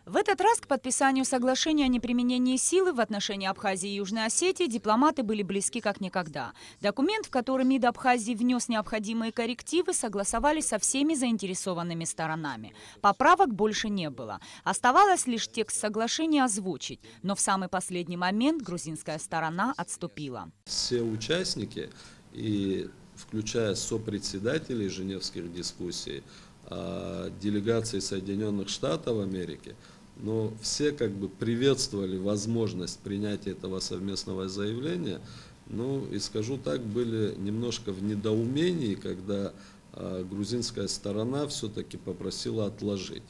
В этот раз к подписанию соглашения о неприменении силы в отношении Абхазии и Южной Осетии дипломаты были близки как никогда. Документ, в который МИД Абхазии внес необходимые коррективы, согласовали со всеми заинтересованными сторонами. Поправок больше не было. Оставалось лишь текст соглашения озвучить, но в самый последний момент грузинская сторона отступила. Все участники, и включая сопредседателей женевских дискуссий, делегации Соединенных Штатов Америки, но все как бы приветствовали возможность принятия этого совместного заявления. Ну и скажу так, были немножко в недоумении, когда грузинская сторона все-таки попросила отложить.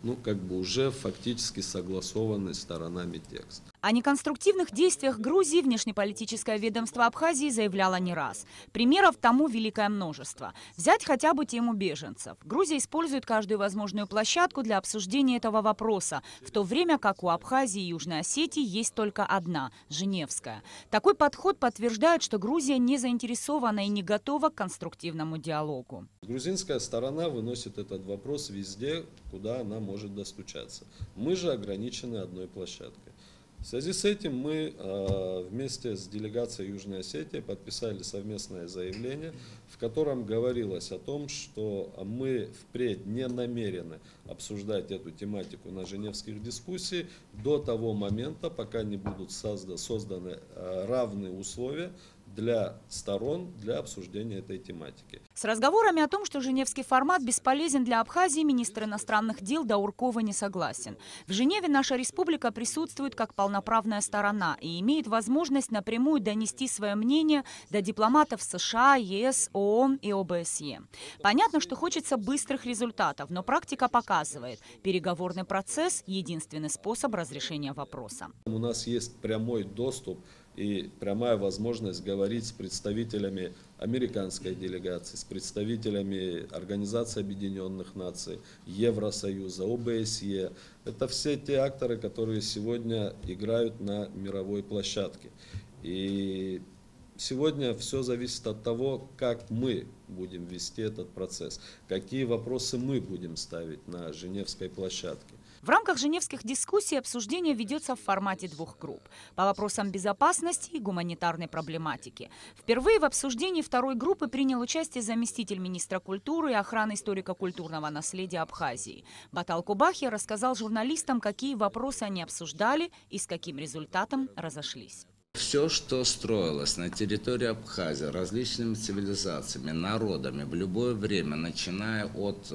Ну, как бы уже фактически согласованный сторонами текст. О неконструктивных действиях Грузии внешнеполитическое ведомство Абхазии заявляло не раз. Примеров тому великое множество. Взять хотя бы тему беженцев. Грузия использует каждую возможную площадку для обсуждения этого вопроса, в то время как у Абхазии и Южной Осетии есть только одна – Женевская. Такой подход подтверждает, что Грузия не заинтересована и не готова к конструктивному диалогу. Грузинская сторона выносит этот вопрос везде, куда она может достучаться. Мы же ограничены одной площадкой. В связи с этим мы вместе с делегацией Южной Осетии подписали совместное заявление, в котором говорилось о том, что мы впредь не намерены обсуждать эту тематику на женевских дискуссиях до того момента, пока не будут созданы равные условия для сторон для обсуждения этой тематики. С разговорами о том, что женевский формат бесполезен для Абхазии, министр иностранных дел Дауркова не согласен. В Женеве наша республика присутствует как полноправная сторона и имеет возможность напрямую донести свое мнение до дипломатов США, ЕС, ООН и ОБСЕ. Понятно, что хочется быстрых результатов, но практика показывает, переговорный процесс – единственный способ разрешения вопроса. У нас есть прямой доступ и прямая возможность говорить с представителями американской делегации, с представителями Организации Объединенных Наций, Евросоюза, ОБСЕ. Это все те акторы, которые сегодня играют на мировой площадке. И сегодня все зависит от того, как мы будем вести этот процесс, какие вопросы мы будем ставить на Женевской площадке. В рамках женевских дискуссий обсуждение ведется в формате двух групп по вопросам безопасности и гуманитарной проблематики. Впервые в обсуждении второй группы принял участие заместитель министра культуры и охраны историко-культурного наследия Абхазии. Батал Кубахи рассказал журналистам, какие вопросы они обсуждали и с каким результатом разошлись. Все, что строилось на территории Абхазии различными цивилизациями, народами в любое время, начиная от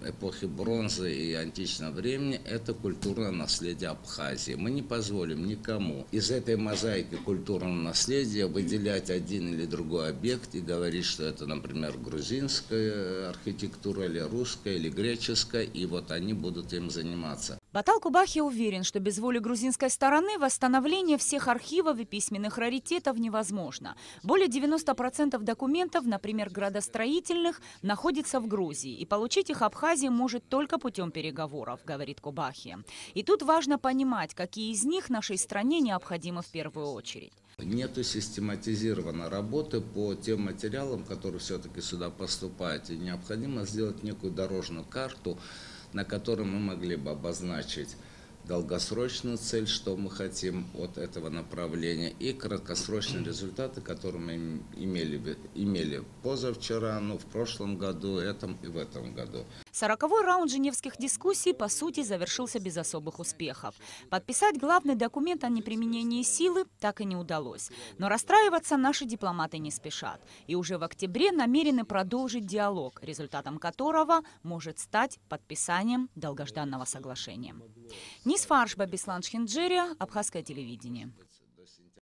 эпохи бронзы и античного времени, это культурное наследие Абхазии. Мы не позволим никому из этой мозаики культурного наследия выделять один или другой объект и говорить, что это, например, грузинская архитектура, или русская, или греческая, и вот они будут им заниматься. Батал Кубахи уверен, что без воли грузинской стороны восстановление всех архивов и письменных раритетов невозможно. Более 90% документов, например, градостроительных, находится в Грузии, и получить их Абхазия может только путем переговоров, говорит Кубахи. И тут важно понимать, какие из них нашей стране необходимы в первую очередь. Нету систематизированной работы по тем материалам, которые все-таки сюда поступают, и необходимо сделать некую дорожную карту, на которой мы могли бы обозначить долгосрочную цель, что мы хотим от этого направления, и краткосрочные результаты, которые мы имели позавчера, в прошлом году, и в этом году. 40-й раунд женевских дискуссий, по сути, завершился без особых успехов. Подписать главный документ о неприменении силы так и не удалось. Но расстраиваться наши дипломаты не спешат. И уже в октябре намерены продолжить диалог, результатом которого может стать подписанием долгожданного соглашения. Нисфарш Бабислан Шхинджерия, Абхазское телевидение.